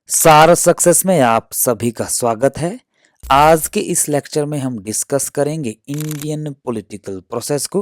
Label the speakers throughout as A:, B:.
A: सार सक्सेस में आप सभी का स्वागत है। आज के इस लेक्चर में हम डिस्कस करेंगे इंडियन पॉलिटिकल प्रोसेस को।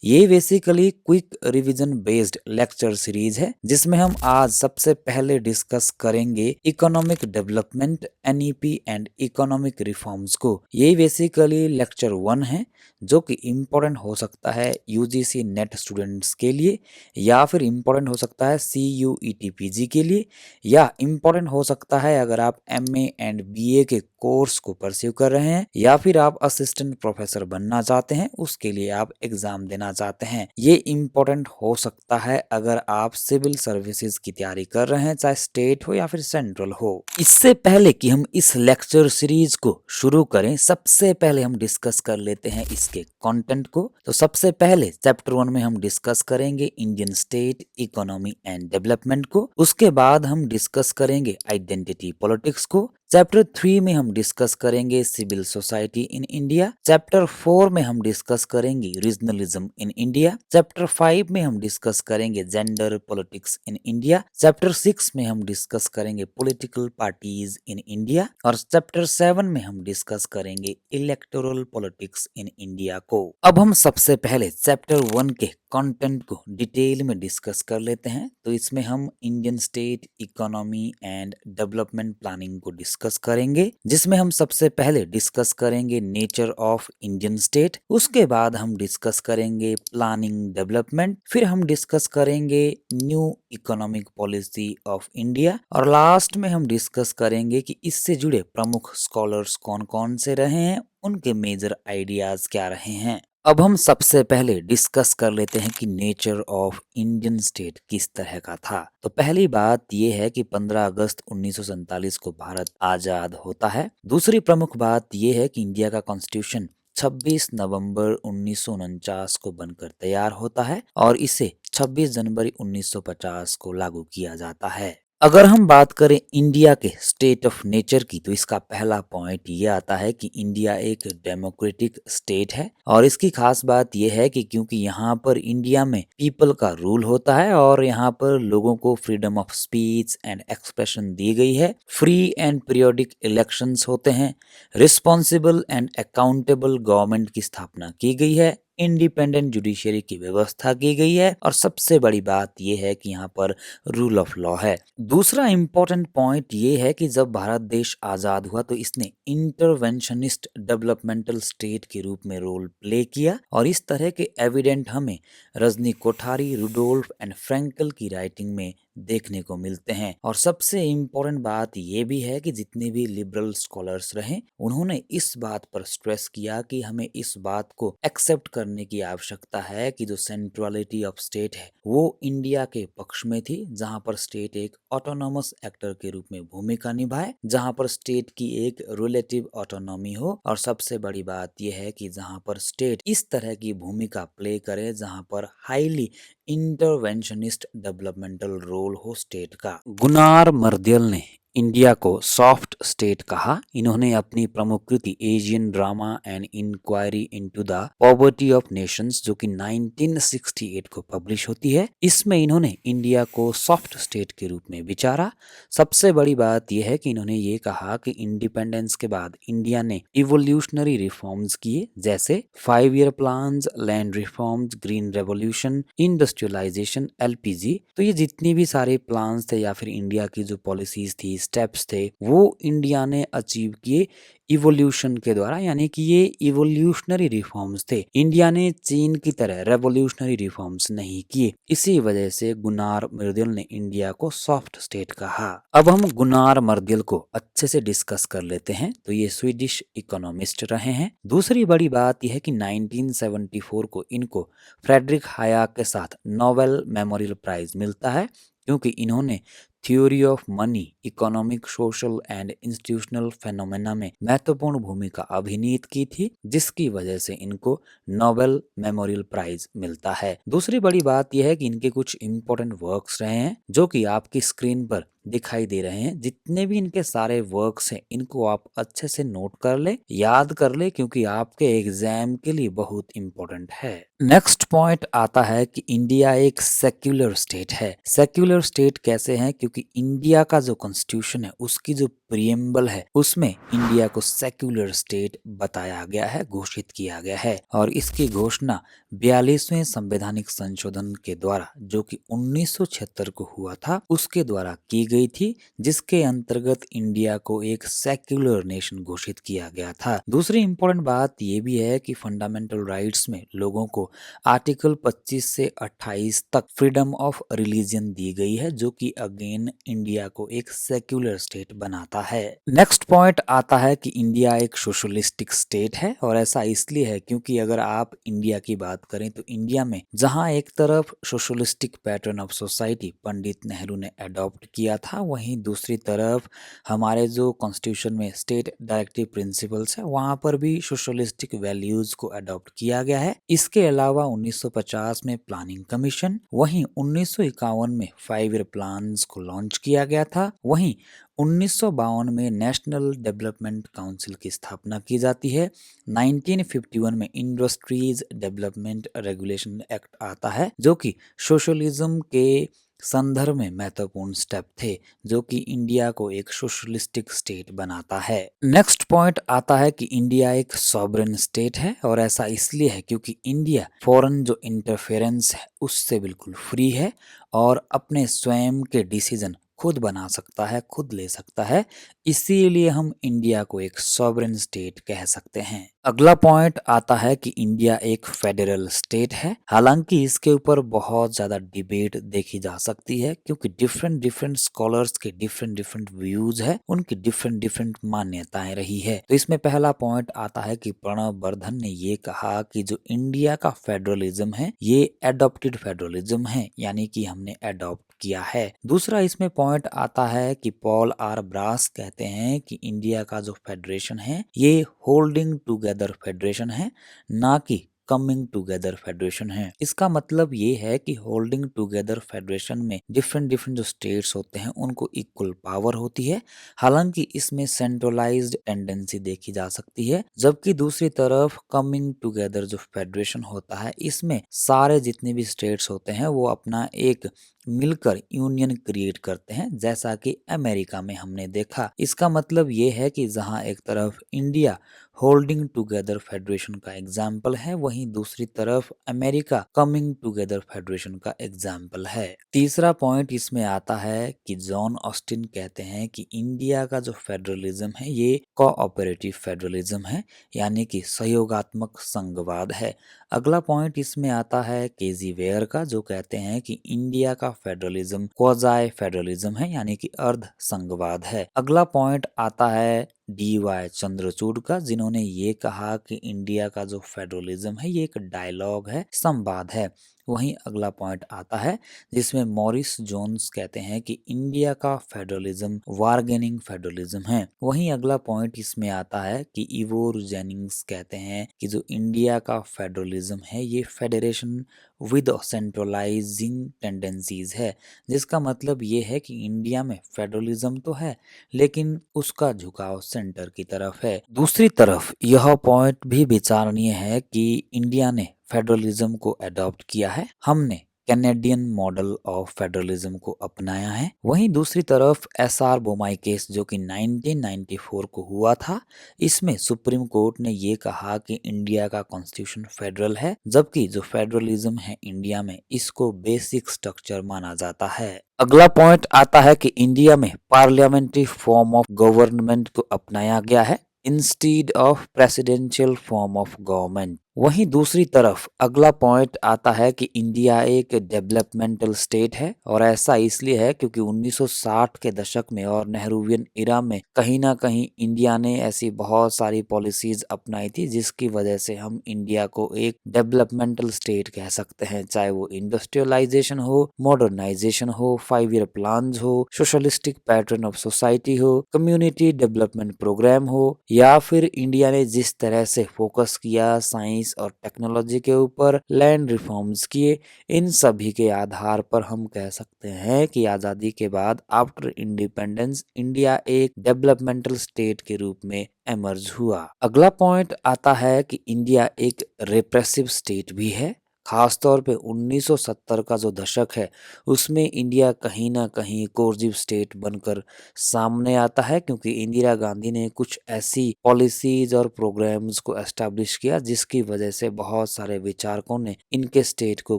A: ये basically quick revision based lecture series है जिसमें हम आज सबसे पहले डिस्कस करेंगे economic development NEP and economic reforms को। ये बेसिकली लेक्चर 1 है जो कि इम्पोर्टेंट हो सकता है यूजीसी नेट स्टूडेंट्स के लिए, या फिर इम्पोर्टेंट हो सकता है CUET-PG के लिए, या इम्पोर्टेंट हो सकता है अगर आप MA एंड BA के कोर्स को परस्यू कर रहे हैं, या फिर आप असिस्टेंट प्रोफेसर बनना चाहते हैं, उसके लिए आप एग्जाम देना चाहते हैं। ये इम्पोर्टेंट हो सकता है अगर आप सिविल सर्विसेज की तैयारी कर रहे हैं, चाहे स्टेट हो या फिर सेंट्रल हो। इससे पहले कि हम इस लेक्चर सीरीज को शुरू करें, सबसे पहले हम डिस्कस कर लेते हैं इसके कंटेंट को। तो सबसे पहले चैप्टर 1 में हम डिस्कस करेंगे Indian state economy and development को। उसके बाद हम डिस्कस करेंगे आइडेंटिटी पॉलिटिक्स को। चैप्टर 3 में हम डिस्कस करेंगे civil society in India. Chapter 4 में हम डिस्कस करेंगे रीजनलिज्म इन इंडिया। चैप्टर 5 में हम डिस्कस करेंगे gender politics in India. Chapter 6 में हम डिस्कस करेंगे पॉलिटिकल पार्टीज इन इंडिया। और चैप्टर 7 में हम डिस्कस करेंगे इलेक्टोरल पॉलिटिक्स इन इंडिया को। अब हम सबसे पहले चैप्टर 1 के कंटेंट को डिटेल में डिस्कस कर लेते हैं। तो इसमें हम Indian state economy and development planning को डिस्कस करेंगे, जिसमें हम सबसे पहले डिस्कस करेंगे नेचर ऑफ इंडियन स्टेट। उसके बाद हम डिस्कस करेंगे प्लानिंग डेवलपमेंट, फिर हम डिस्कस करेंगे new economic policy of India, और लास्ट में हम डिस्कस करेंगे कि इससे जुड़े प्रमुख स्कॉलर्स कौन कौन से रहे हैं, उनके मेजर आइडियाज क्या रहे हैं। अब हम सबसे पहले डिस्कस कर लेते हैं कि नेचर ऑफ इंडियन स्टेट किस तरह का था। तो पहली बात यह है कि 15 अगस्त 1947 को भारत आजाद होता है। दूसरी प्रमुख बात यह है कि इंडिया का कॉन्स्टिट्यूशन 26 नवंबर 1949 को बनकर तैयार होता है और इसे 26 जनवरी 1950 को लागू किया जाता है। अगर हम बात करें इंडिया के स्टेट ऑफ नेचर की, तो इसका पहला पॉइंट ये आता है कि इंडिया एक डेमोक्रेटिक स्टेट है। और इसकी खास बात यह है कि क्योंकि यहाँ पर इंडिया में पीपल का रूल होता है और यहाँ पर लोगों को freedom of speech and expression दी गई है, फ्री एंड पीरियोडिक इलेक्शंस होते हैं, रिस्पॉन्सिबल एंड अकाउंटेबल गवर्नमेंट की स्थापना की गई है, इंडिपेंडेंट जुडिशरी की व्यवस्था की गई है, और सबसे बड़ी बात यह है कि यहाँ पर रूल ऑफ लॉ है। दूसरा इंपॉर्टेंट पॉइंट ये है कि जब भारत देश आजाद हुआ तो इसने इंटरवेंशनिस्ट डेवलपमेंटल स्टेट के रूप में रोल प्ले किया, और इस तरह के एविडेंट हमें Rajni Kothari, Rudolph and Frankel की राइटिंग में देखने को मिलते हैं। और सबसे इम्पोर्टेंट बात यह भी है कि जितने भी लिबरल स्कॉलर्स रहे, उन्होंने इस बात पर स्ट्रेस किया कि हमें इस बात को एक्सेप्ट करने की आवश्यकता है कि जो सेंट्रलिटी ऑफ स्टेट है वो इंडिया के पक्ष में थी, जहां पर स्टेट एक ऑटोनॉमस एक्टर के रूप में भूमिका निभाए, जहां पर स्टेट की एक रिलेटिव ऑटोनॉमी हो, और सबसे बड़ी बात यह है कि जहां पर स्टेट इस तरह की भूमिका प्ले करे जहां पर हाईली इंटरवेंशनिस्ट डेवलपमेंटल रोल हो स्टेट का। गुनार मर्दियल ने इंडिया को सॉफ्ट स्टेट कहा। इन्होंने अपनी प्रमुख कृति Asian drama and inquiry into the poverty of nations, जो कि 1968 को पब्लिश होती है, इसमें इन्होंने इंडिया को सॉफ्ट स्टेट के रूप में विचारा। सबसे बड़ी बात यह है कि इन्होंने ये कहा कि इंडिपेंडेंस के बाद इंडिया ने इवोल्यूशनरी रिफॉर्म्स किए, जैसे 5 year plans, land reforms, green revolution, industrialisation, LPG। तो ये जितनी भी सारे प्लान्स थे या फिर इंडिया की जो पॉलिसीज थी, स्टेप्स थे, वो इंडिया ने अचीव किए इवोल्यूशन के द्वारा, यानी कि ये इवोल्यूशनरी रिफॉर्म्स थे। इंडिया ने चीन की तरह रेवोल्यूशनरी रिफॉर्म्स नहीं किए। इसी वजह से गुनार मर्दियल ने इंडिया को सॉफ्ट स्टेट कहा। अब हम गुनार मर्दियल को अच्छे से डिस्कस कर लेते हैं। तो ये स्वीडिश इकोनॉमिस्ट रहे हैं। दूसरी बड़ी बात यह है कि 1974 को इनको फ्रेडरिक हायाक के साथ नोबेल मेमोरियल प्राइज मिलता है, क्योंकि इन्होंने theory of money, economic, social and institutional phenomena में महत्वपूर्ण भूमिका अभिनीत की थी, जिसकी वजह से इनको नोबेल मेमोरियल प्राइज मिलता है। दूसरी बड़ी बात यह है कि इनके कुछ इंपॉर्टेंट वर्क्स रहे हैं जो कि आपकी स्क्रीन पर दिखाई दे रहे हैं। जितने भी इनके सारे वर्क्स हैं इनको आप अच्छे से नोट कर ले, याद कर ले, क्योंकि आपके एग्जाम के लिए बहुत इंपॉर्टेंट है। नेक्स्ट पॉइंट आता है कि इंडिया एक सेक्युलर स्टेट है। सेक्युलर स्टेट कैसे है? क्योंकि इंडिया का जो कॉन्स्टिट्यूशन है उसकी जो प्रियम्बल है उसमें इंडिया को सेक्युलर स्टेट बताया गया है, घोषित किया गया है। और इसकी घोषणा 42वें संवैधानिक संशोधन के द्वारा, जो कि 1976 को हुआ था, उसके द्वारा की गई थी, जिसके अंतर्गत इंडिया को एक सेक्युलर नेशन घोषित किया गया था। दूसरी इंपॉर्टेंट बात यह भी है कि फंडामेंटल राइट्स में लोगों को आर्टिकल 25 से 28 तक फ्रीडम ऑफ रिलीजन दी गई है, जो कि अगेन इंडिया को एक सेक्युलर स्टेट बनाता है। नेक्स्ट पॉइंट आता है कि इंडिया एक सोशलिस्टिक स्टेट है, और ऐसा इसलिए है क्योंकि अगर आप इंडिया की बात करें तो इंडिया में जहां एक तरफ socialistic pattern of society Pandit Nehru ने अडॉप्ट किया था, वहीं दूसरी तरफ हमारे जो कॉन्स्टिट्यूशन में स्टेट डायरेक्टिव प्रिंसिपल्स है वहां पर भी सोशलिस्टिक वैल्यूज को अडॉप्ट किया गया है। इसके अलावा 1950 में प्लानिंग कमीशन, वहीं 1951 में 5 ईयर प्लान्स को लॉन्च किया गया था, वहीं 1952 में नेशनल डेवलपमेंट काउंसिल की स्थापना की जाती है। 1951 में इंडस्ट्रीज डेवलपमेंट रेगुलेशन एक्ट आता है, जो कि सोशलिज्म के संदर्भ में महत्वपूर्ण स्टेप थे, जो कि इंडिया को एक सोशलिस्टिक स्टेट बनाता है। नेक्स्ट पॉइंट आता है कि इंडिया एक सॉवरेन स्टेट है, और ऐसा इसलिए है क्योंकि इंडिया फॉरेन जो इंटरफेरेंस है उससे बिल्कुल फ्री है और अपने स्वयं के डिसीजन खुद बना सकता है, खुद ले सकता है। इसीलिए हम इंडिया को एक सॉवरेन स्टेट कह सकते हैं। अगला पॉइंट आता है कि इंडिया एक फेडरल स्टेट है। हालांकि इसके ऊपर बहुत ज्यादा डिबेट देखी जा सकती है, क्योंकि डिफरेंट डिफरेंट स्कॉलर्स के डिफरेंट डिफरेंट व्यूज है, उनकी डिफरेंट डिफरेंट मान्यताएं रही है। तो इसमें पहला पॉइंट आता है कि प्रणब वर्धन ने ये कहा कि जो इंडिया का फेडरलिज्म है ये एडॉप्टेड फेडरलिज्म है, यानी कि हमने एडॉप्ट किया है। दूसरा इसमें पॉइंट आता है कि पॉल आर ब्रास कहते हैं कि इंडिया का जो फेडरेशन है ये होल्डिंग टुगेदर फेडरेशन है, ना कि कमिंग टुगेदर फेडरेशन है। इसका मतलब ये है कि होल्डिंग टुगेदर फेडरेशन में डिफरेंट डिफरेंट जो स्टेट्स होते हैं उनको इक्वल पावर होती है, हालांकि इसमें सेंट्रलाइज्ड टेंडेंसी देखी जा सकती है। जबकि दूसरी तरफ कमिंग टुगेदर जो फेडरेशन होता है इसमें सारे जितने भी स्टेट्स होते हैं वो अपना एक मिलकर यूनियन क्रिएट करते हैं, जैसा कि अमेरिका में हमने देखा। इसका मतलब ये है कि जहां एक तरफ इंडिया होल्डिंग टुगेदर फेडरेशन का एग्जाम्पल है, वहीं दूसरी तरफ अमेरिका कमिंग टुगेदर फेडरेशन का एग्जाम्पल है। तीसरा पॉइंट इसमें आता है कि जॉन ऑस्टिन कहते हैं कि इंडिया का जो फेडरलिज्म है ये कोऑपरेटिव फेडरलिज्म है, यानी कि सहयोगात्मक संघवाद है। अगला पॉइंट इसमें आता है केजी वेयर का, जो कहते हैं कि इंडिया का फेडरलिज्म क्वाज़ाई फेडरलिज्म है, यानी कि अर्ध संघवाद है। अगला पॉइंट आता है डी.वाई. चंद्रचूड़ का, जिन्होंने ये कहा कि इंडिया का जो फेडरलिज्म है ये एक डायलॉग है, संवाद है। वहीं अगला पॉइंट आता है जिसमें मॉरिस जोन्स कहते हैं कि इंडिया का फेडरलिज्म बार्गेनिंग फेडरलिज्म है। वहीं अगला पॉइंट इसमें आता है कि इवोर जेनिंग्स कहते हैं कि जो इंडिया का फेडरलिज्म है ये फेडरेशन विद सेंट्रलाइजिंग टेंडेंसीज है, जिसका मतलब ये है कि इंडिया में फेडरलिज्म तो है लेकिन उसका झुकाव सेंटर की तरफ है। दूसरी तरफ यह पॉइंट भी विचारणीय है कि इंडिया ने फेडरलिज्म को अडॉप्ट किया है, हमने कैनेडियन मॉडल ऑफ फेडरलिज्म को अपनाया है। वहीं दूसरी तरफ एसआर बोमाई केस जो कि 1994 को हुआ था, इसमें सुप्रीम कोर्ट ने ये कहा कि इंडिया का कॉन्स्टिट्यूशन फेडरल है, जबकि जो फेडरलिज्म है इंडिया में इसको बेसिक स्ट्रक्चर माना जाता है। अगला पॉइंट आता है कि इंडिया में पार्लियामेंट्री फॉर्म ऑफ गवर्नमेंट को अपनाया गया है instead of presidential form of government. वहीं दूसरी तरफ अगला पॉइंट आता है कि इंडिया एक डेवलपमेंटल स्टेट है, और ऐसा इसलिए है क्योंकि 1960 के दशक में और नेहरूवियन इरा में कहीं ना कहीं इंडिया ने ऐसी बहुत सारी पॉलिसीज अपनाई थी जिसकी वजह से हम इंडिया को एक डेवलपमेंटल स्टेट कह सकते हैं, चाहे वो इंडस्ट्रियलाइजेशन हो, मॉडर्नाइजेशन हो, 5 ईयर प्लान हो, सोशलिस्टिक पैटर्न ऑफ सोसाइटी हो, कम्युनिटी डेवलपमेंट प्रोग्राम हो, या फिर इंडिया ने जिस तरह से फोकस किया साइंस साइंस और टेक्नोलॉजी के ऊपर लैंड रिफॉर्म्स किए। इन सभी के आधार पर हम कह सकते हैं कि आज़ादी के बाद आफ्टर इंडिपेंडेंस इंडिया एक डेवलपमेंटल स्टेट के रूप में एमर्ज हुआ। अगला पॉइंट आता है कि इंडिया एक रिप्रेसिव स्टेट भी है। खासतौर पे 1970 का जो दशक है उसमें इंडिया कहीं ना कहीं कोर्जिव स्टेट बनकर सामने आता है, क्योंकि इंदिरा गांधी ने कुछ ऐसी पॉलिसीज और प्रोग्राम्स को एस्टैब्लिश किया जिसकी वजह से बहुत सारे विचारकों ने इनके स्टेट को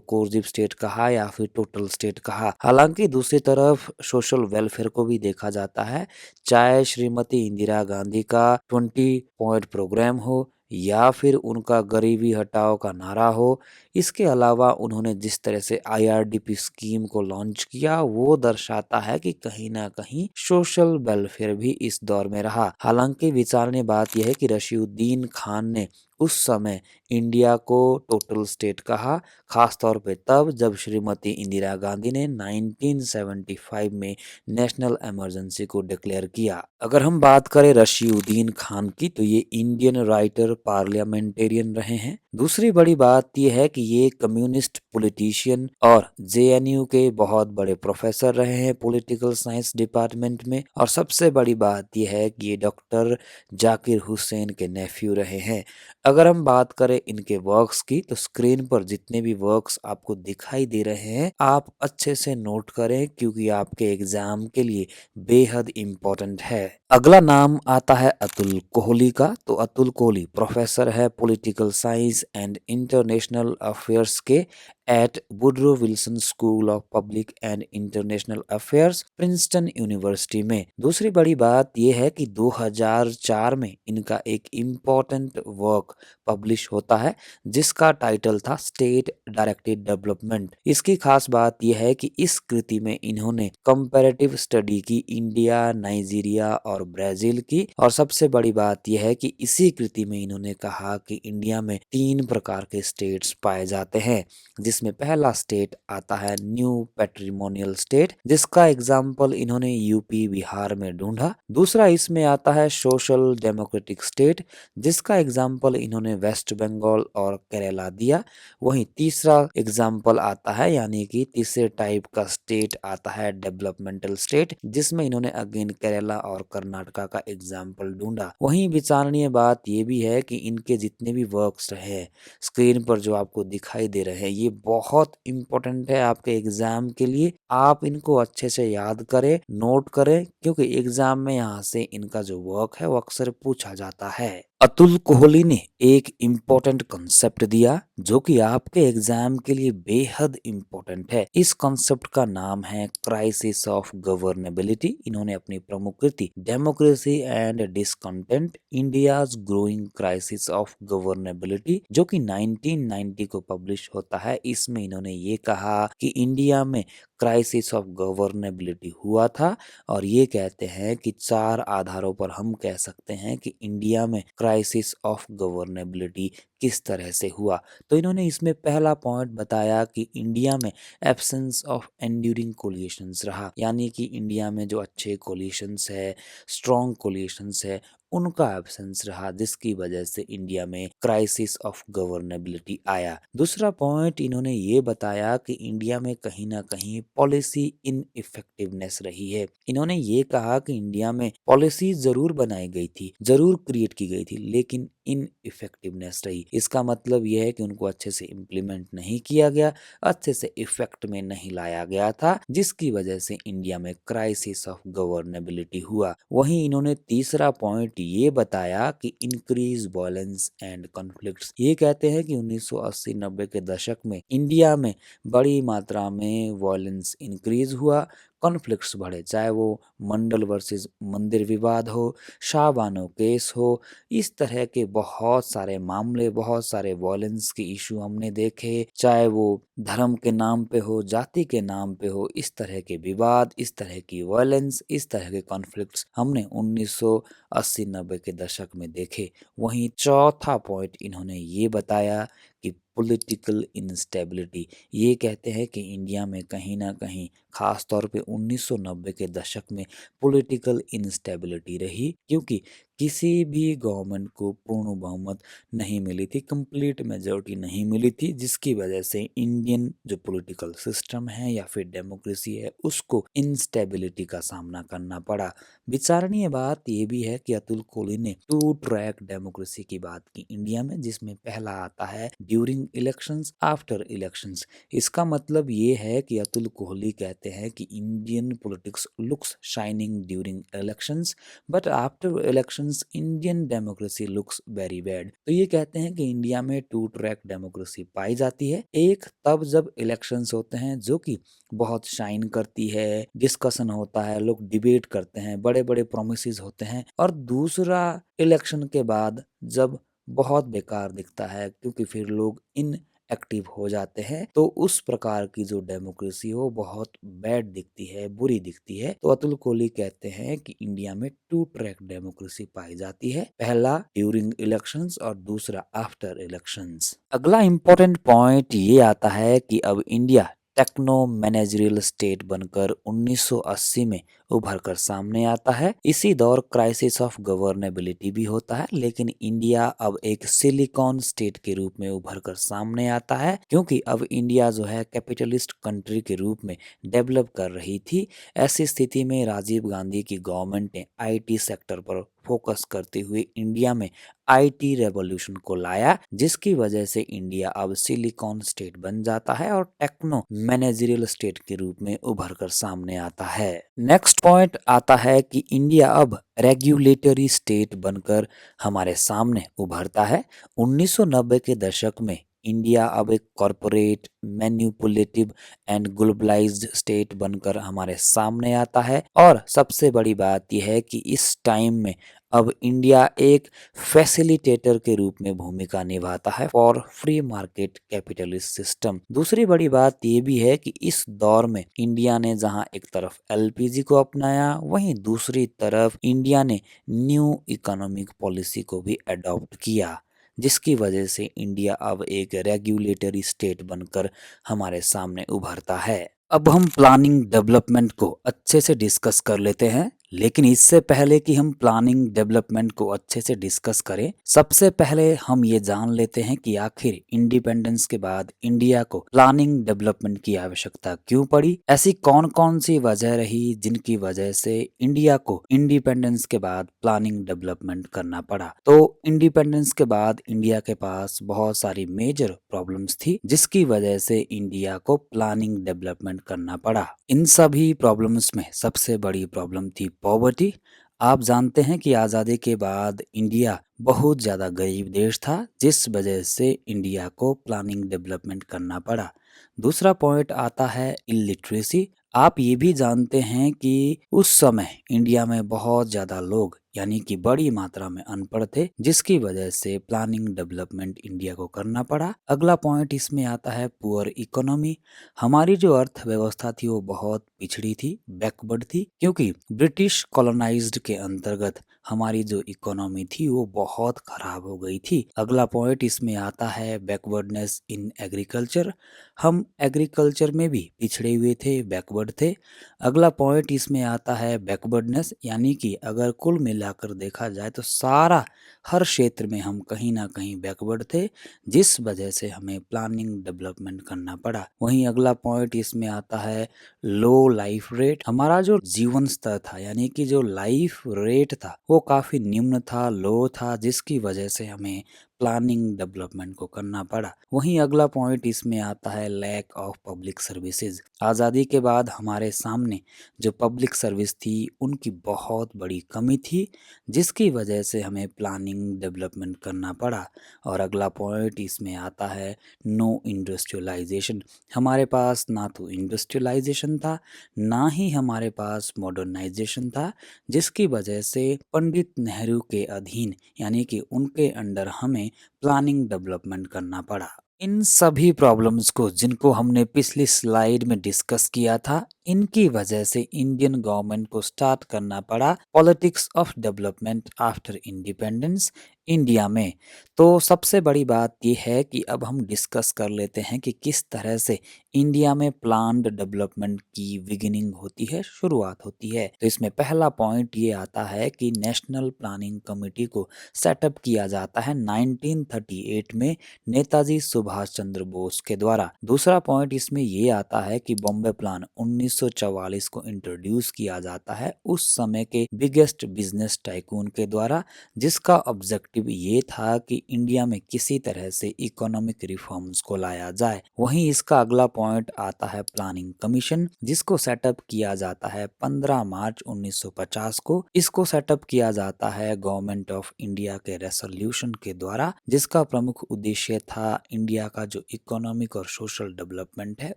A: कोर्जिव स्टेट कहा या फिर टोटल स्टेट कहा। हालांकि दूसरी तरफ सोशल वेलफेयर को भी देखा जाता है, चाहे श्रीमती इंदिरा गांधी का 20 पॉइंट प्रोग्राम हो या फिर उनका गरीबी हटाओ का नारा हो। इसके अलावा उन्होंने जिस तरह से आईआरडीपी स्कीम को लॉन्च किया वो दर्शाता है कि कहीं ना कहीं सोशल वेलफेयर भी इस दौर में रहा। हालांकि विचारणीय बात यह है कि रशीदुद्दीन खान ने उस समय इंडिया को टोटल स्टेट कहा, खासतौर पे तब जब श्रीमती इंदिरा गांधी ने 1975 में नेशनल इमरजेंसी को डिक्लेयर किया। अगर हम बात करें रशीदुद्दीन खान की, तो ये इंडियन राइटर पार्लियामेंटेरियन रहे हैं। दूसरी बड़ी बात यह है कि ये कम्युनिस्ट पॉलिटिशियन और जेएनयू के बहुत बड़े प्रोफेसर रहे हैं पॉलिटिकल साइंस डिपार्टमेंट में। और सबसे बड़ी बात यह है कि ये डॉक्टर जाकिर हुसैन के नेफ्यू रहे हैं। अगर हम बात करें इनके वर्क्स की, तो स्क्रीन पर जितने भी वर्क्स आपको दिखाई दे रहे हैं आप अच्छे से नोट करें, क्योंकि आपके एग्जाम के लिए बेहद इम्पोर्टेंट है। अगला नाम आता है अतुल कोहली का। तो अतुल कोहली प्रोफेसर है political science and international affairs के at Woodrow Wilson school of public and international affairs, Princeton university में। दूसरी बड़ी बात यह है कि 2004 में इनका एक इम्पॉर्टेंट वर्क पब्लिश होता है जिसका टाइटल था स्टेट डायरेक्टेड डेवलपमेंट। इसकी खास बात यह है कि इस कृति में इन्होंने कंपैरेटिव स्टडी की इंडिया, नाइजीरिया और ब्राजील की। और सबसे बड़ी बात यह है कि इसी कृति में इन्होंने कहा कि इंडिया में 3 प्रकार के स्टेट्स पाए जाते हैं, जिसमें पहला स्टेट आता है न्यू पैट्रिमोनियल स्टेट, जिसका एग्जाम्पल इन्होंने यूपी, बिहार में ढूंढा। दूसरा इसमें आता है सोशल डेमोक्रेटिक स्टेट, जिसका एग्जाम्पल इन्होंने वेस्ट बंगाल और केरला दिया। वहीं तीसरा एग्जाम्पल आता है, यानी कि तीसरे टाइप का स्टेट आता है डेवलपमेंटल स्टेट, जिसमें इन्होंने अगेन केरला और कर्नाटका का एग्जाम्पल ढूंढा। वहीं विचारणीय बात ये भी है कि इनके जितने भी वर्क्स रहे स्क्रीन पर जो आपको दिखाई दे रहे हैं ये बहुत इंपॉर्टेंट है आपके एग्जाम के लिए। आप इनको अच्छे से याद करें, नोट करें, क्योंकि एग्जाम में यहाँ से इनका जो वर्क है वो अक्सर पूछा जाता है। अतुल कोहली ने एक इम्पोर्टेंट कंसेप्ट दिया जो कि आपके एग्जाम के लिए बेहद इम्पोर्टेंट है। इस कंसेप्ट का नाम है क्राइसिस ऑफ गवर्नेबिलिटी। इन्होंने अपनी प्रमुख कृति democracy and discontent, India's growing crisis of governability, जो कि 1990 को पब्लिश होता है, इसमें इन्होंने ये कहा कि इंडिया में क्राइसिस ऑफ गवर्नेबिलिटी हुआ था। और ये कहते हैं कि 4 आधारों पर हम कह सकते हैं कि इंडिया में क्राइसिस ऑफ गवर्नेबिलिटी किस तरह से हुआ। तो इन्होंने इसमें पहला पॉइंट बताया कि इंडिया में एब्सेंस ऑफ एंड्यूरिंग कोलिशंस रहा, यानी कि इंडिया में जो अच्छे कोलिशंस है, स्ट्रॉन्ग कोलिशंस है, उनका एब्सेंस रहा, जिसकी वजह से इंडिया में क्राइसिस ऑफ गवर्नेबिलिटी आया। दूसरा पॉइंट इन्होंने ये बताया कि इंडिया में कहीं ना कहीं पॉलिसी इनइफेक्टिवनेस रही है। इन्होंने ये कहा कि इंडिया में पॉलिसी जरूर बनाई गई थी, जरूर क्रिएट की गई थी, लेकिन इनइफेक्टिवनेस रही। इसका मतलब यह है कि उनको अच्छे से इम्प्लीमेंट नहीं किया गया, अच्छे से इफेक्ट में नहीं लाया गया था, जिसकी वजह से इंडिया में क्राइसिस ऑफ गवर्नेबिलिटी हुआ। वहीं इन्होंने तीसरा पॉइंट ये बताया कि इंक्रीज वायलेंस एंड कॉन्फ्लिक्ट्स। ये कहते हैं कि 1980-90 के दशक में इंडिया में बड़ी मात्रा में वायलेंस इंक्रीज हुआ, कॉन्फ्लिक्ट्स बढ़े, चाहे वो मंडल वर्सेस मंदिर विवाद हो, शाहबानो केस हो, इस तरह के बहुत सारे मामले, बहुत सारे वायलेंस के इशू हमने देखे, चाहे वो धर्म के नाम पे हो, जाति के नाम पे हो, इस तरह के विवाद, इस तरह की वायलेंस, इस तरह के कॉन्फ्लिक्ट्स हमने 1980-90 के दशक में देखे। वहीं चौथा पॉइंट इन्होंने ये बताया कि पॉलिटिकल इंस्टेबिलिटी। ये कहते हैं कि इंडिया में कहीं ना कहीं खास तौर पे 1990 के दशक में पॉलिटिकल इंस्टेबिलिटी रही, क्योंकि किसी भी गवर्नमेंट को पूर्ण बहुमत नहीं मिली थी, कंप्लीट मेजॉरिटी नहीं मिली थी, जिसकी वजह से इंडियन जो पॉलिटिकल सिस्टम है या फिर डेमोक्रेसी है उसको इंस्टेबिलिटी का सामना करना पड़ा। विचारणीय बात ये भी है कि अतुल कोहली ने टू ट्रैक डेमोक्रेसी की बात की इंडिया में, जिसमें पहला आता है ड्यूरिंग इलेक्शंस, आफ्टर इलेक्शंस। इसका मतलब ये है कि अतुल कोहली कहते हैं कि Indian politics looks shining during elections but after elections Indian democracy looks very bad. तो ये कहते हैं कि इंडिया में टू ट्रैक डेमोक्रेसी पाई जाती है, एक तब जब इलेक्शंस होते हैं जो कि बहुत शाइन करती है, डिस्कशन होता है, लोग डिबेट करते हैं, बड़े बड़े प्रोमिसेस होते हैं, और दूसरा इलेक्शन के बाद जब बहुत बेकार दिखता है क्योंकि फिर लोग इन एक्टिव हो जाते हैं, तो उस प्रकार की जो डेमोक्रेसी हो बहुत बैड दिखती है, बुरी दिखती है। तो अतुल कोहली कहते हैं कि इंडिया में टू ट्रैक डेमोक्रेसी पाई जाती है, पहला ड्यूरिंग इलेक्शंस और दूसरा आफ्टर इलेक्शंस। अगला इंपॉर्टेंट पॉइंट ये आता है कि अब इंडिया टेक्नो मैनेजरियल स्टेट बनकर 1980 में उभर कर सामने आता है। इसी दौर क्राइसिस ऑफ गवर्नेबिलिटी भी होता है, लेकिन इंडिया अब एक सिलिकॉन स्टेट के रूप में उभर कर सामने आता है, क्योंकि अब इंडिया जो है कैपिटलिस्ट कंट्री के रूप में डेवलप कर रही थी। ऐसी स्थिति में राजीव गांधी की गवर्नमेंट ने आईटी सेक्टर पर फोकस करते हुए इंडिया में आईटी रेवोल्यूशन को लाया, जिसकी वजह से इंडिया अब सिलिकॉन स्टेट बन जाता है और टेक्नो मैनेजरियल स्टेट के रूप में उभर कर सामने आता है। नेक्स्ट पॉइंट आता है कि इंडिया अब रेगुलेटरी स्टेट बनकर हमारे सामने उभरता है। 1990 के दशक में इंडिया अब एक corporate, manipulative and globalised state बनकर हमारे सामने आता है, और सबसे बड़ी बात यह है कि इस टाइम में अब इंडिया एक फैसिलिटेटर के रूप में भूमिका निभाता है for free market capitalist system. दूसरी बड़ी बात ये भी है कि इस दौर में इंडिया ने जहां एक तरफ एलपीजी को अपनाया, वहीं दूसरी तरफ इंडिया ने न्यू इकोनॉमिक पॉलिसी को भी अडॉप्ट किया, जिसकी वजह से इंडिया अब एक रेगुलेटरी स्टेट बनकर हमारे सामने उभरता है। अब हम प्लानिंग डेवलपमेंट को अच्छे से डिस्कस कर लेते हैं, लेकिन इससे पहले कि हम प्लानिंग डेवलपमेंट को अच्छे से डिस्कस करें, सबसे पहले हम ये जान लेते हैं कि आखिर इंडिपेंडेंस के बाद इंडिया को प्लानिंग डेवलपमेंट की आवश्यकता क्यों पड़ी। ऐसी कौन कौन सी वजह रही जिनकी वजह से इंडिया को इंडिपेंडेंस के बाद प्लानिंग डेवलपमेंट करना पड़ा। तो इंडिपेंडेंस के बाद इंडिया के पास बहुत सारी मेजर प्रॉब्लम्स थी, जिसकी वजह से इंडिया को प्लानिंग डेवलपमेंट करना पड़ा। इन सभी प्रॉब्लम्स में सबसे बड़ी प्रॉब्लम थी पॉवर्टी। आप जानते हैं कि आज़ादी के बाद इंडिया बहुत ज़्यादा गरीब देश था, जिस वजह से इंडिया को प्लानिंग डेवलपमेंट करना पड़ा। दूसरा पॉइंट आता है इलिटरेसी। आप ये भी जानते हैं कि उस समय इंडिया में बहुत ज़्यादा लोग यानी कि बड़ी मात्रा में अनपढ़ थे, जिसकी वजह से प्लानिंग डेवलपमेंट इंडिया को करना पड़ा। अगला पॉइंट इसमें आता है पुअर इकोनॉमी। हमारी जो अर्थव्यवस्था थी वो बहुत पिछड़ी थी, बैकवर्ड थी, क्योंकि ब्रिटिश कॉलोनाइज्ड के अंतर्गत हमारी जो इकोनॉमी थी वो बहुत खराब हो गई थी। अगला पॉइंट इसमें आता है बैकवर्डनेस इन एग्रीकल्चर। हम एग्रीकल्चर में भी पिछड़े हुए थे, बैकवर्ड थे। अगला पॉइंट इसमें आता है बैकवर्डनेस, यानी कि अगर कुल मिलाकर देखा जाए तो सारा हर क्षेत्र में हम कहीं ना कहीं बैकवर्ड थे, जिस वजह से हमें प्लानिंग डेवलपमेंट करना पड़ा। वहीं अगला पॉइंट इसमें आता है लो लाइफ रेट। हमारा जो जीवन स्तर था यानी कि जो लाइफ रेट था वो काफी निम्न था, लो था, जिसकी वजह से हमें प्लानिंग डेवलपमेंट को करना पड़ा। वहीं अगला पॉइंट इसमें आता है लैक ऑफ पब्लिक सर्विसेज। आज़ादी के बाद हमारे सामने जो पब्लिक सर्विस थी उनकी बहुत बड़ी कमी थी, जिसकी वजह से हमें प्लानिंग डेवलपमेंट करना पड़ा। और अगला पॉइंट इसमें आता है नो इंडस्ट्रियलाइजेशन। हमारे पास ना तो इंडस्ट्रियलाइजेशन था, ना ही हमारे पास मॉडर्नाइजेशन था, जिसकी वजह से पंडित नेहरू के अधीन यानी कि उनके अंडर हमें प्लानिंग डेवलपमेंट करना पड़ा। इन सभी प्रॉब्लम्स को जिनको हमने पिछली स्लाइड में डिस्कस किया था, इनकी वजह से इंडियन गवर्नमेंट को स्टार्ट करना पड़ा politics of development after independence. India में। तो सबसे बड़ी बात ये है कि अब हम डिस्कस कर लेते हैं कि किस तरह से इंडिया में प्लान्ड डेवलपमेंट की बिगिनिंग होती है, शुरुआत होती है। तो इसमें पहला पॉइंट ये आता है कि नेशनल प्लानिंग कमेटी को सेटअप किया जाता है 1938 में नेताजी सुभाष चंद्र बोस के द्वारा। दूसरा पॉइंट इसमें ये आता है कि बॉम्बे प्लान 1944 को इंट्रोड्यूस किया जाता है उस समय के बिगेस्ट बिजनेस टाइकून के द्वारा, जिसका ऑब्जेक्टिव ये था कि इंडिया में किसी तरह से इकोनॉमिक रिफॉर्म्स को लाया जाए। वहीं इसका अगला पॉइंट आता है प्लानिंग कमीशन, जिसको सेटअप किया जाता है 15 मार्च 1950 को। इसको सेटअप किया जाता है गवर्नमेंट ऑफ इंडिया के रेसोल्यूशन के द्वारा, जिसका प्रमुख उद्देश्य था इंडिया का जो इकोनॉमिक और सोशल डेवलपमेंट है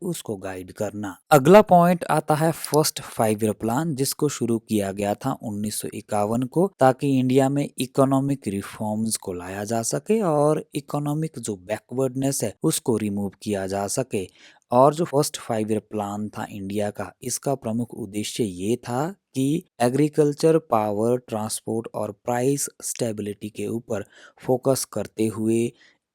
A: उसको गाइड करना। अगला पॉइंट आता है फर्स्ट 5 ईयर प्लान, जिसको शुरू किया गया था 1951 को, ताकि इंडिया में इकोनॉमिक रिफॉर्म्स को लाया जा सके और इकोनॉमिक जो बैकवर्डनेस है उसको रिमूव किया जा सके। और जो फर्स्ट 5 ईयर प्लान था इंडिया का, इसका प्रमुख उद्देश्य ये था कि एग्रीकल्चर, पावर, ट्रांसपोर्ट और प्राइस स्टेबिलिटी के ऊपर फोकस करते हुए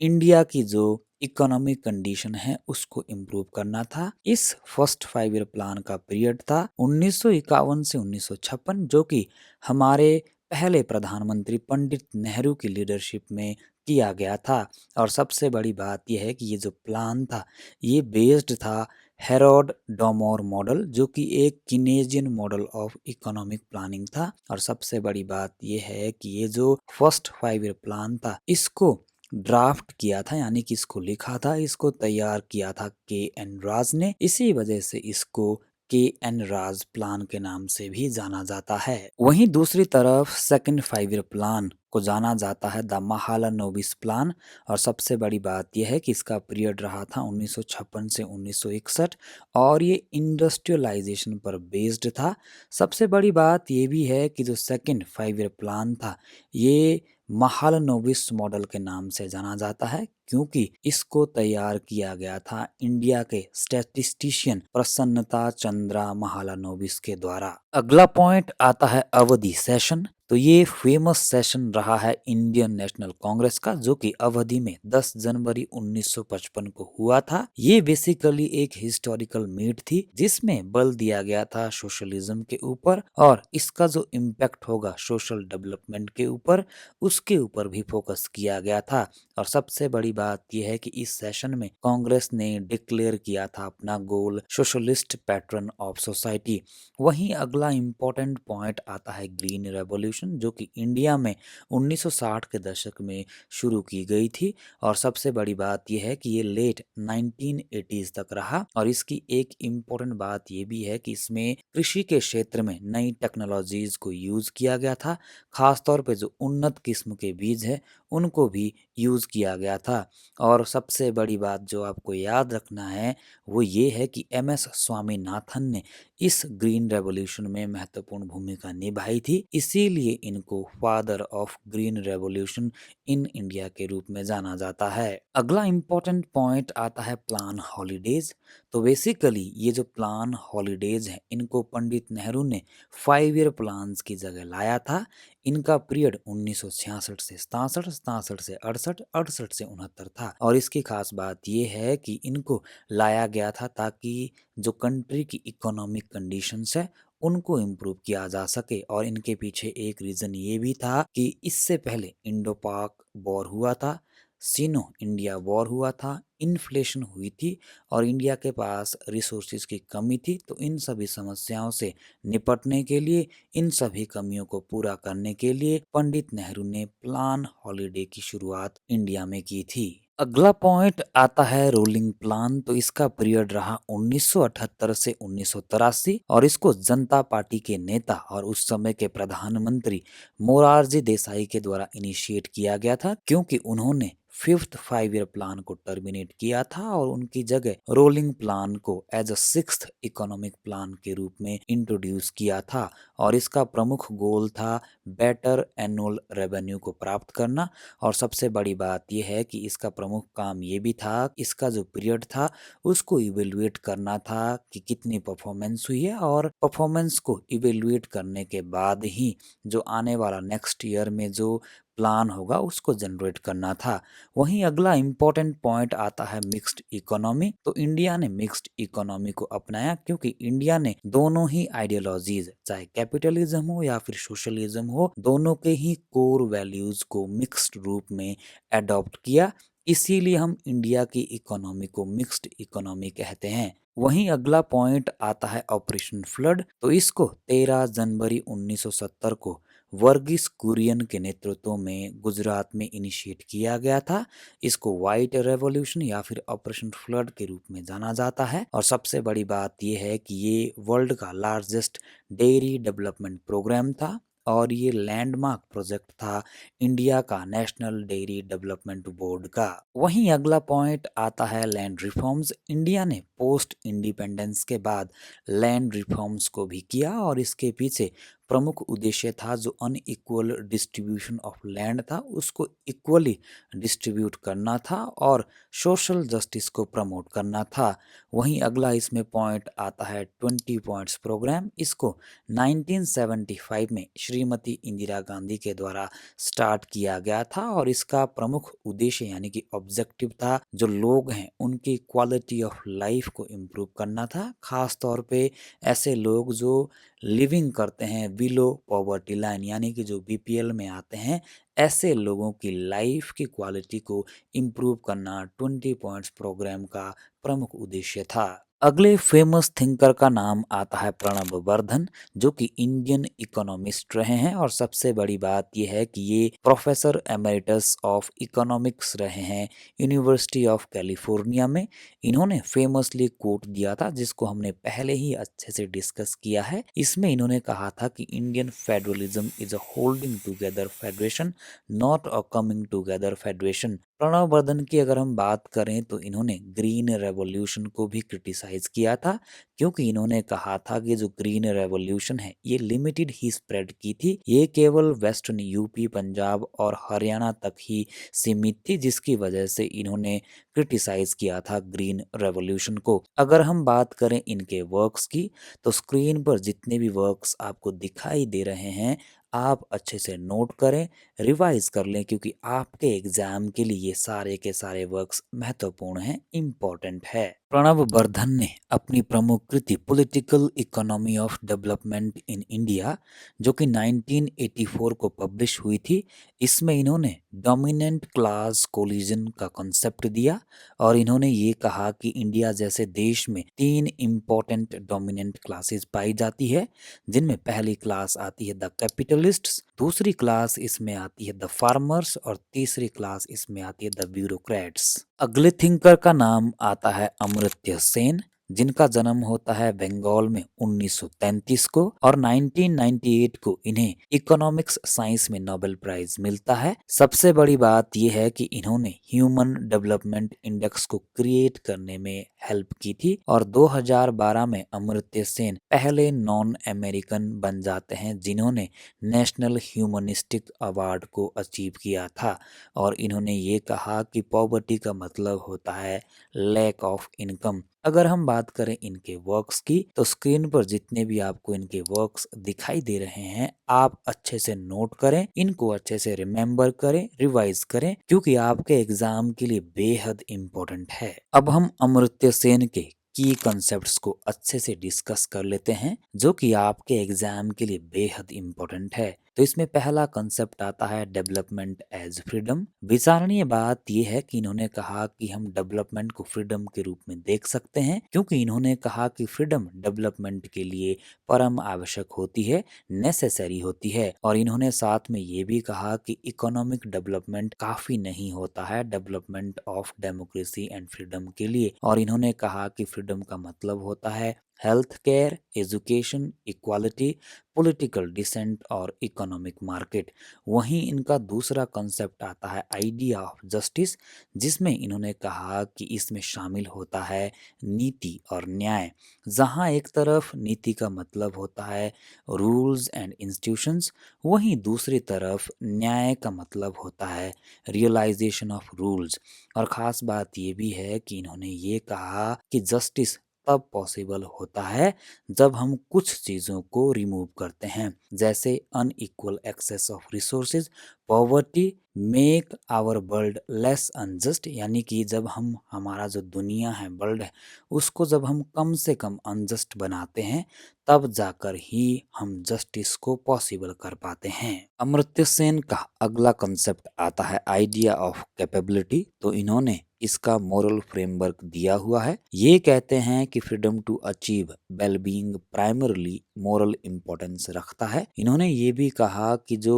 A: इंडिया की जो इकोनॉमिक कंडीशन है उसको इम्प्रूव करना था। इस फर्स्ट 5 ईयर प्लान का पीरियड था 1951 से 1956, जो कि हमारे पहले प्रधानमंत्री पंडित नेहरू की लीडरशिप में किया गया था। और सबसे बड़ी बात यह है कि ये जो प्लान था ये बेस्ड था हेरोड डोमोर मॉडल, जो कि एक Keynesian model of economic planning था। और सबसे बड़ी बात यह है कि ये जो फर्स्ट 5 ईयर प्लान था इसको ड्राफ्ट किया था, यानी कि इसको लिखा था, इसको तैयार किया था के.एन. राज ने। इसी वजह से इसको के.एन. राज प्लान के नाम से भी जाना जाता है। वहीं दूसरी तरफ सेकंड 5 ईयर प्लान को जाना जाता है द महालनोबिस प्लान। और सबसे बड़ी बात यह है कि इसका पीरियड रहा था 1956 से 1961 और ये इंडस्ट्रियलाइजेशन पर बेस्ड था। सबसे बड़ी बात ये भी है कि जो सेकंड 5 ईयर प्लान था ये महालनोबिस मॉडल के नाम से जाना जाता है, क्योंकि इसको तैयार किया गया था इंडिया के स्टैटिस्टिशियन प्रसन्नता चंद्रा महालनोबिस के द्वारा। अगला पॉइंट आता है अवधि सेशन। तो ये फेमस सेशन रहा है इंडियन नेशनल कांग्रेस का, जो कि अवधि में 10 जनवरी 1955 को हुआ था। ये बेसिकली एक हिस्टोरिकल मीट थी जिसमें बल दिया गया था सोशलिज्म के ऊपर और इसका जो इम्पैक्ट होगा सोशल डेवलपमेंट के ऊपर उसके ऊपर भी फोकस किया गया था। और सबसे बड़ी बात यह है कि इस सेशन में कांग्रेस ने डिक्लेयर किया था अपना गोल सोशलिस्ट पैटर्न ऑफ सोसाइटी। वहीं अगला इम्पोर्टेंट पॉइंट आता है ग्रीन रेवोल्यूशन, जो कि इंडिया में 1960 के दशक में शुरू की गई थी। और सबसे बड़ी बात यह है कि ये लेट 1980s तक रहा। और इसकी एक इम्पोर्टेंट बात ये भी है कि इसमें कृषि के क्षेत्र में नई टेक्नोलॉजीज को यूज किया गया था। खासतौर पे जो उन्नत किस्म के बीज है उनको भी यूज किया गया था। और सबसे बड़ी बात जो आपको याद रखना है वो ये है कि एम.एस. स्वामीनाथन ने इस ग्रीन रेवोल्यूशन में महत्वपूर्ण भूमिका निभाई थी, इसीलिए इनको father of green revolution in India के रूप में जाना जाता है। अगला इम्पोर्टेंट पॉइंट आता है प्लान हॉलीडेज। तो बेसिकली ये जो प्लान हॉलीडेज हैं इनको पंडित नेहरू ने 5 ईयर प्लान्स की जगह लाया था। इनका पीरियड 1966 से 67, 67 से 68, 68 से 69 था। और इसकी खास बात यह है कि इनको लाया गया था ताकि जो कंट्री की इकोनॉमिक कंडीशंस है उनको इम्प्रूव किया जा सके। और इनके पीछे एक रीज़न ये भी था कि इससे पहले इंडो पाक वॉर हुआ था, सिनो इंडिया वॉर हुआ था, इन्फ्लेशन हुई थी और इंडिया के पास रिसोर्सेज की कमी थी। तो इन सभी समस्याओं से निपटने के लिए, इन सभी कमियों को पूरा करने के लिए पंडित नेहरू ने प्लान हॉलीडे की शुरुआत इंडिया में की थी। अगला पॉइंट आता है रोलिंग प्लान। तो इसका पीरियड रहा 1978 से 1983 और इसको जनता पार्टी के नेता और उस समय के प्रधानमंत्री मोरारजी देसाई के द्वारा इनिशिएट किया गया था, क्योंकि उन्होंने फिफ्थ 5 ईयर प्लान को टर्मिनेट किया था और उनकी जगह रोलिंग प्लान को as a sixth economic plan के रूप में इंट्रोड्यूस किया था। और इसका प्रमुख गोल था बेटर एनुअल रेवेन्यू को प्राप्त करना। और सबसे बड़ी बात यह है कि इसका प्रमुख काम ये भी था, इसका जो पीरियड था उसको इवेलुएट करना था कि कितनी परफॉर्मेंस हुई है और परफॉर्मेंस को इवेलुएट करने के बाद ही जो आने वाला नेक्स्ट ईयर में जो प्लान होगा उसको जनरेट करना था। वहीं अगला इम्पोर्टेंट पॉइंट आता है मिक्स्ड इकोनॉमी। तो इंडिया ने मिक्स्ड इकोनॉमी को अपनाया क्योंकि इंडिया ने दोनों ही आइडियोलॉजीज, चाहे कैपिटलिज्म हो या फिर सोशलिज्म हो, दोनों के ही कोर वैल्यूज को मिक्स्ड रूप में अडॉप्ट किया। इसीलिए हम इंडिया की इकोनॉमी को मिक्स्ड इकोनॉमी कहते हैं। वहीं अगला पॉइंट आता है ऑपरेशन फ्लड। तो इसको 13 जनवरी 1970 को वर्गीस कुरियन के नेतृत्व में गुजरात में इनिशिएट किया गया था। इसको व्हाइट रेवोल्यूशन या फिर ऑपरेशन फ्लड के रूप में जाना जाता है। और सबसे बड़ी बात यह है कि ये वर्ल्ड का लार्जेस्ट डेयरी डेवलपमेंट प्रोग्राम था और ये लैंडमार्क प्रोजेक्ट था इंडिया का नेशनल डेयरी डेवलपमेंट बोर्ड का। वहीं अगला पॉइंट आता है लैंड रिफॉर्म्स। इंडिया ने पोस्ट इंडिपेंडेंस के बाद लैंड रिफॉर्म्स को भी किया और इसके पीछे प्रमुख उद्देश्य था जो अनइक्वल डिस्ट्रीब्यूशन ऑफ लैंड था उसको इक्वली डिस्ट्रीब्यूट करना था और सोशल जस्टिस को प्रमोट करना था। वहीं अगला इसमें पॉइंट आता है 20 पॉइंट्स प्रोग्राम। इसको 1975 में श्रीमती इंदिरा गांधी के द्वारा स्टार्ट किया गया था और इसका प्रमुख उद्देश्य यानी कि ऑब्जेक्टिव था जो लोग हैं उनकी क्वालिटी ऑफ लाइफ को इम्प्रूव करना था। खास तौर पे ऐसे लोग जो लिविंग करते हैं बिलो पॉवर्टी लाइन यानी कि जो बीपीएल में आते हैं, ऐसे लोगों की लाइफ की क्वालिटी को इम्प्रूव करना 20 पॉइंट्स प्रोग्राम का प्रमुख उद्देश्य था। अगले फेमस थिंकर का नाम आता है प्रणब वर्धन, जो कि इंडियन इकोनॉमिस्ट रहे हैं और सबसे बड़ी बात यह है कि ये प्रोफेसर एमेरिटस ऑफ इकोनॉमिक्स रहे हैं यूनिवर्सिटी ऑफ कैलिफोर्निया में। इन्होंने फेमसली कोट दिया था जिसको हमने पहले ही अच्छे से डिस्कस किया है। इसमें इन्होंने कहा था कि Indian federalism is a holding together federation, not a coming together federation. Pranab Vardhan की अगर हम बात करें तो इन्होंने ग्रीन रेवोल्यूशन को भी क्रिटिसाइज किया था क्योंकि इन्होंने कहा था कि जो ग्रीन रेवोल्यूशन है ये लिमिटेड ही स्प्रेड की थी, ये केवल वेस्टर्न यूपी, पंजाब और हरियाणा तक ही सीमित थी, जिसकी वजह से इन्होंने क्रिटिसाइज किया था ग्रीन रेवोल्यूशन को। अगर हम बात करें इनके वर्क्स की तो स्क्रीन पर जितने भी वर्क्स आपको दिखाई दे रहे हैं आप अच्छे से नोट करें, रिवाइज कर लें क्योंकि आपके एग्जाम के लिए ये सारे के सारे वर्क्स महत्वपूर्ण हैं, इम्पोर्टेंट है। प्रणब वर्धन ने अपनी प्रमुख कृति political economy of development in India जो कि 1984 को पब्लिश हुई थी, इसमें इन्होंने डोमिनेंट क्लास कोलिजन का कॉन्सेप्ट दिया और इन्होंने ये कहा कि इंडिया जैसे देश में 3 इम्पोर्टेंट डोमिनेंट क्लासेस पाई जाती है, जिनमें पहली क्लास आती है द कैपिटलिस्ट्स, दूसरी क्लास इसमें आती है द फार्मर्स और तीसरी क्लास इसमें आती है द ब्यूरोक्रेट्स। अगले थिंकर का नाम आता है अमर्त्य सेन, जिनका जन्म होता है बंगाल में 1933 को और 1998 को इन्हें इकोनॉमिक्स साइंस में नोबेल प्राइज मिलता है। सबसे बड़ी बात यह है कि इन्होंने ह्यूमन डेवलपमेंट इंडेक्स को क्रिएट करने में हेल्प की थी और 2012 में अमर्त्य सेन पहले नॉन अमेरिकन बन जाते हैं जिन्होंने नेशनल ह्यूमनिस्टिक अवार्ड को अचीव किया था। और इन्होंने ये कहा कि पॉवर्टी का मतलब होता है लैक ऑफ इनकम। अगर हम बात करें इनके वर्क्स की तो स्क्रीन पर जितने भी आपको इनके वर्क्स दिखाई दे रहे हैं आप अच्छे से नोट करें, इनको अच्छे से रिमेम्बर करें, रिवाइज करें क्योंकि आपके एग्जाम के लिए बेहद इम्पोर्टेंट है। अब हम अमर्त्य सेन के की कॉन्सेप्ट्स को अच्छे से डिस्कस कर लेते हैं जो कि आपके एग्जाम के लिए बेहद इम्पोर्टेंट है। तो इसमें पहला कॉन्सेप्ट आता है डेवलपमेंट एज फ्रीडम। विचारणीय बात यह है कि इन्होंने कहा कि हम डेवलपमेंट को फ्रीडम के रूप में देख सकते हैं क्योंकि इन्होंने कहा कि फ्रीडम डेवलपमेंट के लिए परम आवश्यक होती है, नेसेसरी होती है। और इन्होंने साथ में ये भी कहा कि इकोनॉमिक डेवलपमेंट काफी नहीं होता है development of democracy and freedom के लिए। और इन्होंने कहा कि फ्रीडम का मतलब होता है health care, education, equality, political dissent और इकोनॉमिक मार्केट। वहीं इनका दूसरा कॉन्सेप्ट आता है आइडिया ऑफ जस्टिस, जिसमें इन्होंने कहा कि इसमें शामिल होता है नीति और न्याय। जहां एक तरफ नीति का मतलब होता है रूल्स एंड इंस्टीट्यूशंस, वहीं दूसरी तरफ न्याय का मतलब होता है रियलाइजेशन ऑफ रूल्स। और ख़ास बात ये भी है कि इन्होंने ये कहा कि जस्टिस तब पॉसिबल होता है जब हम कुछ चीज़ों को रिमूव करते हैं, जैसे unequal access of resources, poverty, make our world less unjust, यानी कि जब हम हमारा जो दुनिया है, वर्ल्ड है, उसको जब हम कम से कम अनजस्ट बनाते हैं, तब जाकर ही हम जस्टिस को पॉसिबल कर पाते हैं। अमर्त्य सेन का अगला कंसेप्ट आता है आइडिया ऑफ कैपेबिलिटी। तो इन्होंने इसका मोरल फ्रेमवर्क दिया हुआ है। ये कहते हैं कि freedom to achieve well being primarily moral importance रखता है। इन्होंने ये भी कहा कि जो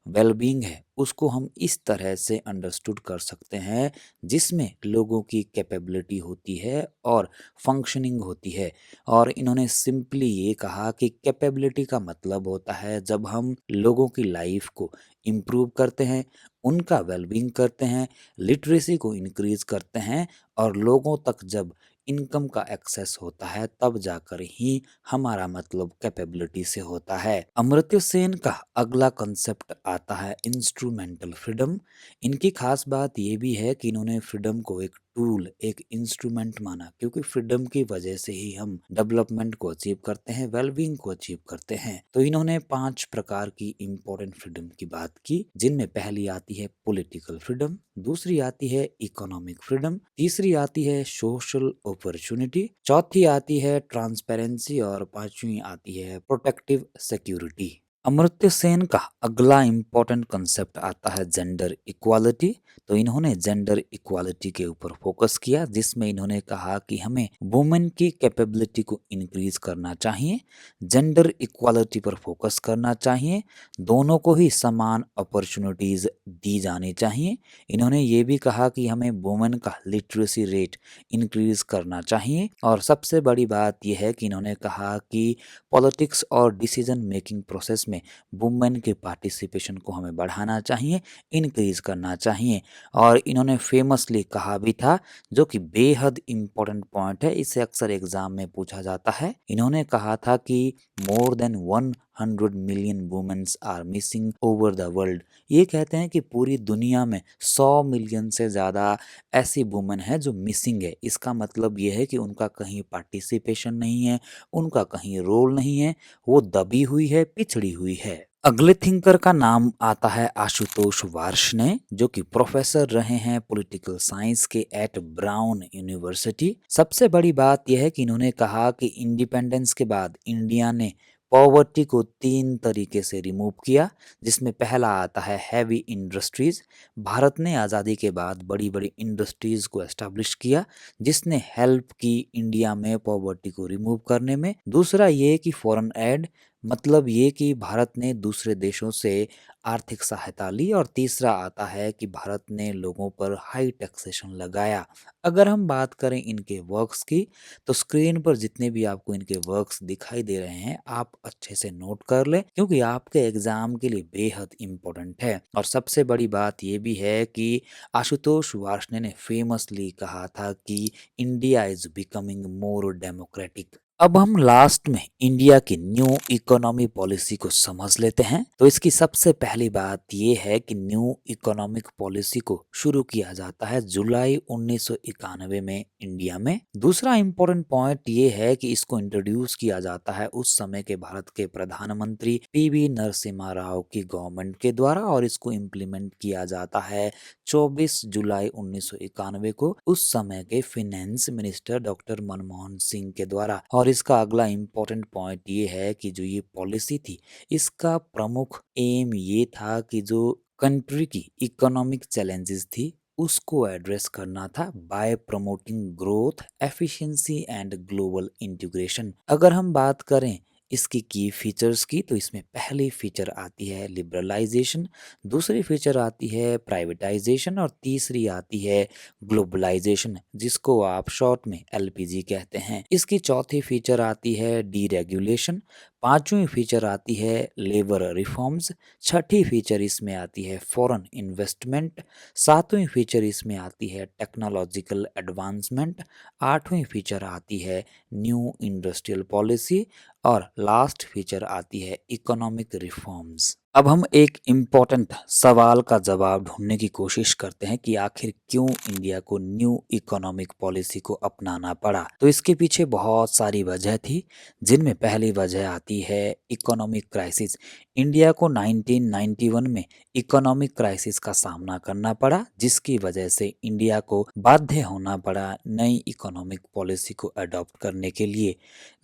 A: वेलबीइंग है उसको हम इस तरह से अंडरस्टूड कर सकते हैं जिसमें लोगों की कैपेबिलिटी होती है और फंक्शनिंग होती है। और इन्होंने सिंपली ये कहा कि कैपेबिलिटी का मतलब होता है जब हम लोगों की लाइफ को इम्प्रूव करते हैं, उनका वेलबींग करते हैं, लिटरेसी को इंक्रीज करते हैं और लोगों तक जब इनकम का एक्सेस होता है, तब जाकर ही हमारा मतलब कैपेबिलिटी से होता है। अमर्त्य सेन का अगला कंसेप्ट आता है इंस्ट्रूमेंटल फ्रीडम। इनकी खास बात ये भी है कि इन्होंने फ्रीडम को एक टूल, एक इंस्ट्रूमेंट माना, क्योंकि फ्रीडम की वजह से ही हम डेवलपमेंट को अचीव करते हैं, वेलबींग को अचीव करते हैं। तो इन्होंने 5 प्रकार की इंपॉर्टेंट फ्रीडम की बात की, जिनमें पहली आती है पॉलिटिकल फ्रीडम, दूसरी आती है इकोनॉमिक फ्रीडम, तीसरी आती है सोशल अपॉर्चुनिटी, चौथी आती है ट्रांसपेरेंसी और पांचवी आती है प्रोटेक्टिव सिक्योरिटी। अमर्त्य सेन का अगला इंपॉर्टेंट कंसेप्ट आता है जेंडर इक्वालिटी। तो इन्होंने जेंडर इक्वालिटी के ऊपर फोकस किया, जिसमें इन्होंने कहा कि हमें वुमेन की कैपेबिलिटी को इंक्रीज करना चाहिए, जेंडर इक्वालिटी पर फोकस करना चाहिए, दोनों को ही समान अपॉर्चुनिटीज दी जानी चाहिए। इन्होंने ये भी कहा कि हमें वुमेन का लिटरेसी रेट इंक्रीज करना चाहिए और सबसे बड़ी बात यह है कि इन्होंने कहा कि पॉलिटिक्स और डिसीजन मेकिंग प्रोसेस में वुमेन के पार्टिसिपेशन को हमें बढ़ाना चाहिए, इंक्रीज करना चाहिए। और इन्होंने फेमसली कहा भी था, जो कि बेहद इम्पोर्टेंट पॉइंट है, इसे अक्सर एग्जाम में पूछा जाता है। इन्होंने कहा था कि more than 100 million womens are missing over the world. ये कहते हैं कि पूरी दुनिया में 100 मिलियन से ज़्यादा ऐसी वुमेन है जो मिसिंग है। इसका मतलब ये है कि उनका कहीं पार्टिसिपेशन नहीं है, उनका कहीं रोल नहीं है, वो दबी हुई है, पिछड़ी हुई है। अगले थिंकर का नाम आता है आशुतोष वार्ष्णेय, जो कि प्रोफेसर रहे हैं पॉलिटिकल साइंस के एट ब्राउन यूनिवर्सिटी। सबसे बड़ी बात यह है कि इन्होंने कहा कि इंडिपेंडेंस के बाद इंडिया ने पॉवर्टी को 3 तरीके से रिमूव किया, जिसमें पहला आता है हैवी इंडस्ट्रीज। भारत ने आज़ादी के बाद बड़ी बड़ी इंडस्ट्रीज को एस्टेब्लिश किया, जिसने हेल्प की इंडिया में पॉवर्टी को रिमूव करने में। दूसरा ये कि फॉरेन एड, मतलब ये कि भारत ने दूसरे देशों से आर्थिक सहायता ली। और तीसरा आता है कि भारत ने लोगों पर हाई टैक्सेशन लगाया। अगर हम बात करें इनके वर्क्स की, तो स्क्रीन पर जितने भी आपको इनके वर्क्स दिखाई दे रहे हैं, आप अच्छे से नोट कर लें, क्योंकि आपके एग्जाम के लिए बेहद इम्पोर्टेंट है। और सबसे बड़ी बात ये भी है कि आशुतोष वार्ष्णेय ने फेमसली कहा था कि India is becoming more democratic. अब हम लास्ट में इंडिया की न्यू इकोनॉमी पॉलिसी को समझ लेते हैं। तो इसकी सबसे पहली बात यह है कि न्यू इकोनॉमिक पॉलिसी को शुरू किया जाता है जुलाई 1991 में इंडिया में। दूसरा इंपॉर्टेंट पॉइंट ये है कि इसको इंट्रोड्यूस किया जाता है उस समय के भारत के प्रधानमंत्री पीवी नरसिम्हा राव की गवर्नमेंट के द्वारा, और इसको इम्प्लीमेंट किया जाता है 24 जुलाई 1991 को उस समय के finance minister doctor Manmohan Singh के द्वारा। और इसका अगला इम्पोर्टेंट पॉइंट ये है कि जो ये पॉलिसी थी, इसका प्रमुख एम ये था कि जो कंट्री की इकोनॉमिक चैलेंजेस थी, उसको एड्रेस करना था bye promoting growth, efficiency and global integration. अगर हम बात करें इसकी की फीचर्स की, तो इसमें पहली फीचर आती है लिबरलाइजेशन, दूसरी फीचर आती है प्राइवेटाइजेशन और तीसरी आती है ग्लोबलाइजेशन, जिसको आप शॉर्ट में एलपीजी कहते हैं। इसकी चौथी फीचर आती है डीरेगुलेशन, पांचवी फीचर आती है लेबर रिफॉर्म्स, छठी फीचर इसमें आती है फॉरेन इन्वेस्टमेंट, सातवीं फीचर इसमें आती है टेक्नोलॉजिकल एडवांसमेंट, आठवीं फीचर आती है न्यू इंडस्ट्रियल पॉलिसी और लास्ट फीचर आती है इकोनॉमिक रिफॉर्म्स। अब हम एक इम्पोर्टेंट सवाल का जवाब ढूंढने की कोशिश करते हैं कि आखिर क्यों इंडिया को न्यू इकोनॉमिक पॉलिसी को अपनाना पड़ा। तो इसके पीछे बहुत सारी वजह थी, जिनमें पहली वजह आती है इकोनॉमिक क्राइसिस। इंडिया को 1991 में इकोनॉमिक क्राइसिस का सामना करना पड़ा, जिसकी वजह से इंडिया को बाध्य होना पड़ा नई इकोनॉमिक पॉलिसी को अडॉप्ट करने के लिए।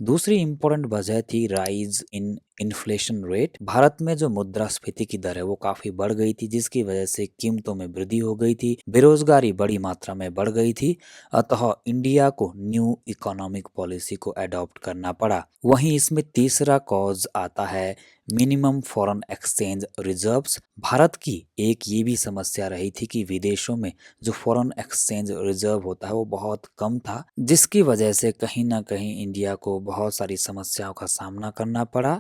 A: दूसरी इम्पोर्टेंट वजह थी rise in inflation rate. Bharat में जो मुद्रास्फीति की दर है वो काफी बढ़ गई थी, जिसकी वजह से कीमतों में वृद्धि हो गई थी, बेरोजगारी बड़ी मात्रा में बढ़ गई थी। अतः इंडिया को न्यू इकोनॉमिक पॉलिसी को अडॉप्ट करना पड़ा। वहीं इसमें तीसरा कॉज आता है minimum foreign exchange reserves. Bharat की एक ये भी समस्या रही थी कि विदेशों में जो फॉरेन एक्सचेंज रिजर्व होता है वो बहुत कम था, जिसकी वजह से कहीं ना कहीं इंडिया को बहुत सारी समस्याओं का सामना करना पड़ा।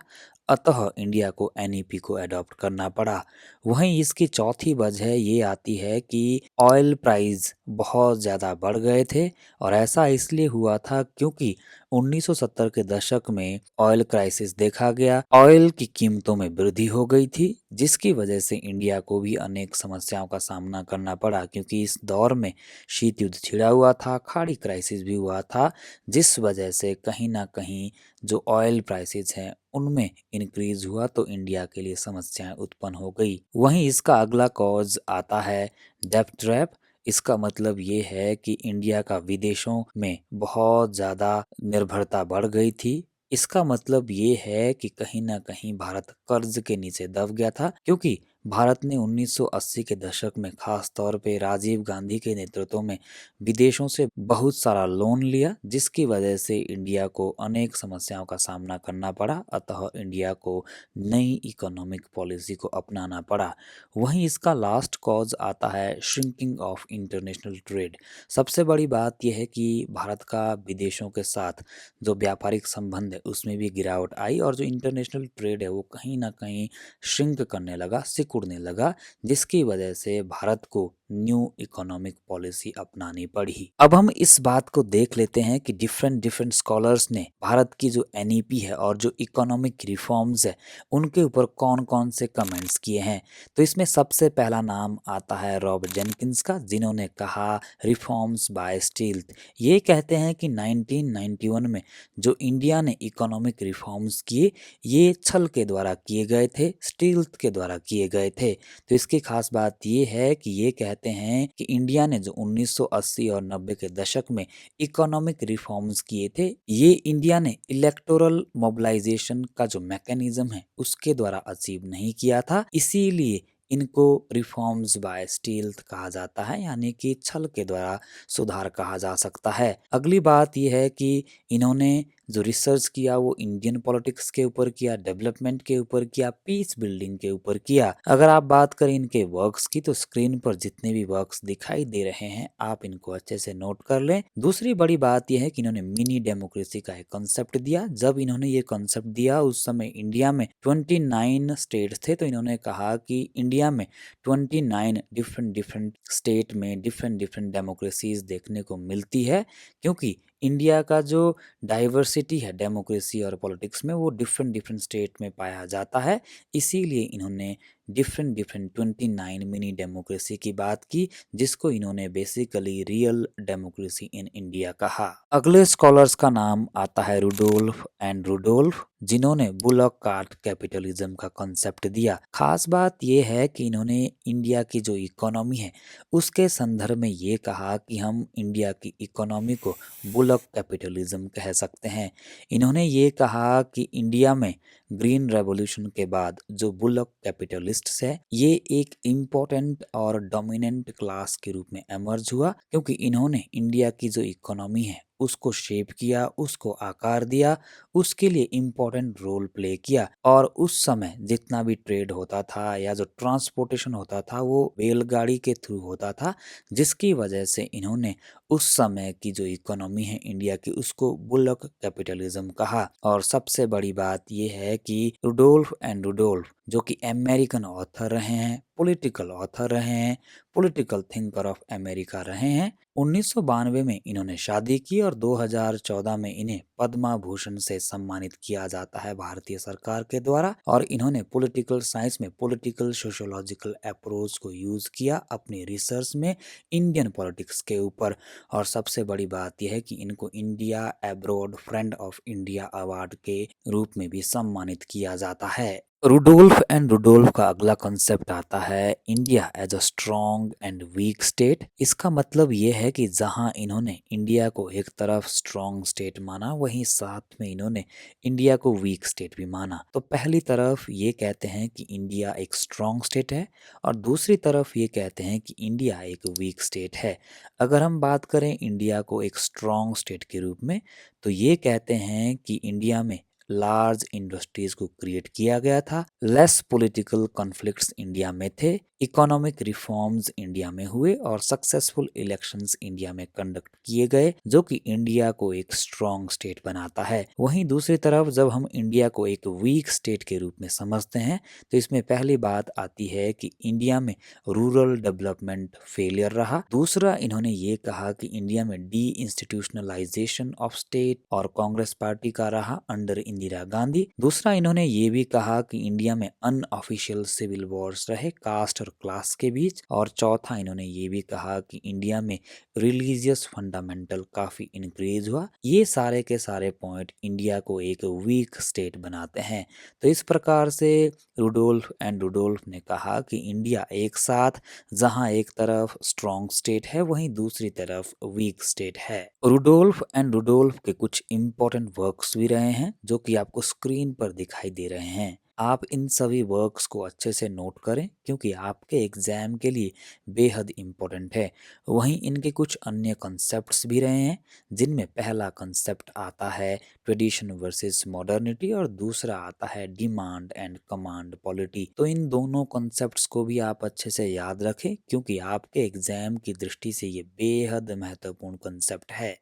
A: अतः इंडिया को एनईपी को अडॉप्ट करना पड़ा। वहीं इसकी चौथी वजह ये आती है कि ऑयल प्राइस बहुत ज़्यादा बढ़ गए थे, और ऐसा इसलिए हुआ था क्योंकि 1970 के दशक में ऑयल क्राइसिस देखा गया। ऑयल की कीमतों में वृद्धि हो गई थी, जिसकी वजह से इंडिया को भी अनेक समस्याओं का सामना करना पड़ा, क्योंकि इस दौर में शीत युद्ध छिड़ा हुआ था, खाड़ी क्राइसिस भी हुआ था, जिस वजह से कहीं ना कहीं जो ऑयल प्राइसेस हैं उनमें इंक्रीज हुआ, तो इंडिया के लिए समस्याएं उत्पन्न हो गई। वहीं इसका अगला कॉज आता है डेब्ट ट्रैप। इसका मतलब ये है कि इंडिया का विदेशों में बहुत ज़्यादा निर्भरता बढ़ गई थी। इसका मतलब ये है कि कहीं ना कहीं भारत कर्ज के नीचे दब गया था, क्योंकि भारत ने 1980 के दशक में खास तौर पे राजीव गांधी के नेतृत्व में विदेशों से बहुत सारा लोन लिया, जिसकी वजह से इंडिया को अनेक समस्याओं का सामना करना पड़ा। अतः इंडिया को नई इकोनॉमिक पॉलिसी को अपनाना पड़ा। वहीं इसका लास्ट कॉज आता है श्रिंकिंग ऑफ इंटरनेशनल ट्रेड। सबसे बड़ी बात यह है कि भारत का विदेशों के साथ जो व्यापारिक संबंध है उसमें भी गिरावट आई, और जो इंटरनेशनल ट्रेड है वो कहीं ना कहीं श्रिंक करने लगा, सिकुड़ने लगा, जिसकी वजह से भारत को न्यू इकोनॉमिक पॉलिसी अपनानी पड़ी। अब हम इस बात को देख लेते हैं कि डिफरेंट डिफरेंट स्कॉलर्स ने भारत की जो एनईपी है और जो इकोनॉमिक रिफॉर्म्स है उनके ऊपर कौन कौन से कमेंट्स किए हैं। तो इसमें सबसे पहला नाम आता है रॉब जेनकिंस का, जिन्होंने कहा रिफॉर्म्स बाय स्टील्थ। ये कहते हैं कि 1991 में जो इंडिया ने इकोनॉमिक रिफॉर्म्स किए, ये छल के द्वारा किए गए थे, स्टील्थ के द्वारा किए गए थे। तो इसकी खास बात ये है कि ये कहते हैं कि इंडिया ने जो 1980 और 90 के दशक में इकोनॉमिक रिफॉर्म्स किए थे, ये इंडिया ने इलेक्टोरल मोबिलाइजेशन का जो मैकेनिज्म है उसके द्वारा अचीव नहीं किया था, इसीलिए इनको रिफॉर्म्स बाय स्टील्थ कहा जाता है, यानी कि छल के द्वारा सुधार कहा जा सकता है। अगली बात यह है कि इन्होंने जो रिसर्च किया वो इंडियन पॉलिटिक्स के ऊपर किया, डेवलपमेंट के ऊपर किया, पीस बिल्डिंग के ऊपर किया। अगर आप बात करें इनके वर्क्स की, तो स्क्रीन पर जितने भी वर्क्स दिखाई दे रहे हैं आप इनको अच्छे से नोट कर लें। दूसरी बड़ी बात यह है कि इन्होंने मिनी डेमोक्रेसी का एक कॉन्सेप्ट दिया। जब इन्होंने ये कॉन्सेप्ट दिया उस समय इंडिया में 29 स्टेट्स थे, तो इन्होंने कहा कि इंडिया में 29 डिफरेंट डिफरेंट स्टेट में डिफरेंट डिफरेंट डेमोक्रेसीज देखने को मिलती है, क्योंकि इंडिया का जो डाइवर्सिटी है डेमोक्रेसी और पॉलिटिक्स में वो डिफरेंट डिफरेंट स्टेट में पाया जाता है। इसीलिए इन्होंने डिफरेंट डिफरेंट 29 मिनी डेमोक्रेसी की बात की, जिसको इन्होंने basically real democracy in India कहा। अगले स्कॉलर्स का नाम आता है रुडोल्फ एंड रुडोल्फ, जिन्होंने बुलॉक कार्ट कैपिटलिज्म का कॉन्सेप्ट दिया। खास बात यह है कि इन्होंने इंडिया की जो इकोनॉमी है उसके संदर्भ में ये कहा कि हम इंडिया की इकोनॉमी को बुलॉक कैपिटलिज्म कह सकते हैं। इन्होंने ये कहा कि इंडिया में ग्रीन रेवोल्यूशन के बाद जो बुलॉक कैपिटलिस्ट्स है ये एक इम्पोर्टेंट और डोमिनेंट क्लास के रूप में एमर्ज हुआ, क्योंकि इन्होंने इंडिया की जो इकोनॉमी है उसको शेप किया, उसको आकार दिया, उसके लिए इम्पोर्टेंट रोल प्ले किया। और उस समय जितना भी ट्रेड होता था या जो ट्रांसपोर्टेशन होता था वो बैलगाड़ी के थ्रू होता था, जिसकी वजह से इन्होंने उस समय की जो इकोनॉमी है इंडिया की उसको बुलॉक कैपिटलिज्म कहा। और सबसे बड़ी बात यह है कि रुडोल्फ एंड रुडोल्फ जो कि अमेरिकन ऑथर रहे हैं, पॉलिटिकल ऑथर रहे हैं, पॉलिटिकल थिंकर ऑफ अमेरिका रहे हैं। 1992 में इन्होंने शादी की और 2014 में इन्हें पद्मा भूषण से सम्मानित किया जाता है भारतीय सरकार के द्वारा। और इन्होंने पॉलिटिकल साइंस में पॉलिटिकल सोशियोलॉजिकल अप्रोच को यूज किया अपनी रिसर्च में इंडियन पॉलिटिक्स के ऊपर। और सबसे बड़ी बात यह है कि इनको India abroad friend of India award के रूप में भी सम्मानित किया जाता है। रुडोल्फ एंड रुडोल्फ का अगला कॉन्सेप्ट आता है India as a strong and weak state. इसका मतलब ये है कि जहां इन्होंने इंडिया को एक तरफ स्ट्रॉन्ग स्टेट माना, वहीं साथ में इन्होंने इंडिया को वीक स्टेट भी माना। तो पहली तरफ ये कहते हैं कि इंडिया एक स्ट्रॉन्ग स्टेट है और दूसरी तरफ ये कहते हैं कि इंडिया एक वीक स्टेट है। अगर हम बात करें इंडिया को एक स्ट्रॉन्ग स्टेट के रूप में, तो ये कहते हैं कि इंडिया में लार्ज इंडस्ट्रीज को क्रिएट किया गया था, लेस पॉलिटिकल कॉन्फ्लिक्ट्स इंडिया में थे, इकोनॉमिक रिफॉर्म्स इंडिया में हुए और सक्सेसफुल इलेक्शंस इंडिया में कंडक्ट किए गए, जो कि इंडिया को एक स्ट्रॉन्ग स्टेट बनाता है। वहीं दूसरी तरफ जब हम इंडिया को एक वीक स्टेट के रूप में समझते हैं, तो इसमें पहली बात आती है कि इंडिया में रूरल डेवलपमेंट फेलियर रहा। दूसरा, इन्होंने ये कहा कि इंडिया में डी इंस्टीट्यूशनलाइजेशन ऑफ स्टेट और कांग्रेस पार्टी का रहा अंडर इंदिरा गांधी। दूसरा, इन्होंने ये भी कहा कि इंडिया में अनऑफिशियल सिविल वॉर्स रहे कास्ट और क्लास के बीच। और चौथा, इन्होंने ये भी कहा कि इंडिया में रिलीजियस फंडामेंटल काफी इंक्रीज हुआ। ये सारे के सारे पॉइंट इंडिया को एक वीक स्टेट बनाते हैं। तो इस प्रकार से रुडोल्फ एंड रुडोल्फ ने कहा कि इंडिया एक साथ जहां एक तरफ स्ट्रॉन्ग स्टेट है, वहीं दूसरी तरफ वीक स्टेट है। रुडोल्फ एंड रुडोल्फ के कुछ इंपॉर्टेंट वर्क्स भी रहे हैं जो कि आपको स्क्रीन पर दिखाई दे रहे हैं। आप इन सभी वर्क्स को अच्छे से नोट करें क्योंकि आपके एग्जाम के लिए बेहद इम्पोर्टेंट है। वहीं इनके कुछ अन्य कॉन्सेप्ट्स भी रहे हैं, जिनमें पहला कॉन्सेप्ट आता है ट्रेडिशन वर्सेस मॉडर्निटी और दूसरा आता है डिमांड एंड कमांड पॉलिटी। तो इन दोनों कॉन्सेप्ट्स को भी आप अच्छे से याद रखें क्योंकि आपके एग्जाम की दृष्टि से ये बेहद महत्वपूर्ण कॉन्सेप्ट है।